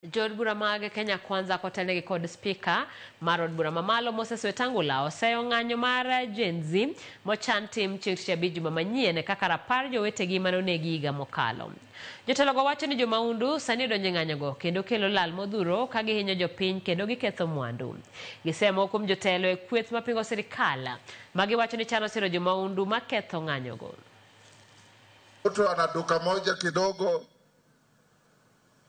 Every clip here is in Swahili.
Jod bura mag Kenya Kwanza kotelnegi kod speaker marod bura mamalo Moses Wetangula oseyo ng'anyo mar Gen Z mochan tim chieng' tich abich juma manyien kaka rapar jowetegi manonegi higa mokalo. Jotelogo wacho ni jomaundu sani donjo ng'anyogo kendo kelo lal modhuro ka gihinyo jopiny kendo giketho mwandu. Gisemo kuom jotelo e kweth mapingo sirikal magiwacho ni chano siro jomaundu maketho ng'anyogo. Mtu ana duka moja kidogo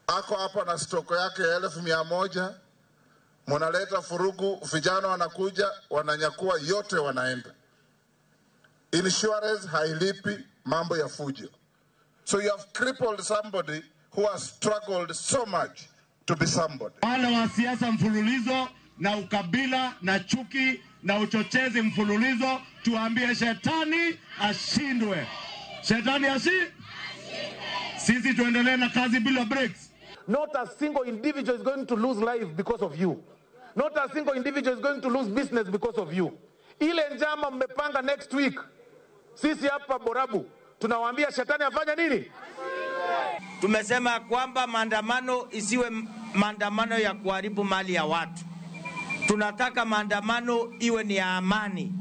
ako hapa na stoko yake 1,100, mnaleta furugu, vijana wanakuja wananyakua yote wanaenda. Insurance hailipi, mambo ya fujo. So you have crippled somebody who has struggled so much to be somebody. Wale wa siasa mfululizo na ukabila na chuki na uchochezi mfululizo, tuambie shetani ashindwe. Shetani ashindwe. Sisi tuendelee na kazi bila breaks. Not a single individual is going to lose life because of you. Not a single individual is going to lose business because of you. Ile njama mmepanga next week, sisi hapa Borabu tunawaambia shetani afanya nini? Tumesema kwamba maandamano isiwe maandamano ya kuharibu mali ya watu. Tunataka maandamano iwe ni ya amani,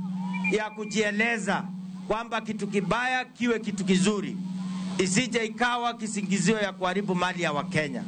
ya kujieleza kwamba kitu kibaya kiwe kitu kizuri. Isije ikawa kisingizio ya kuharibu mali ya Wakenya.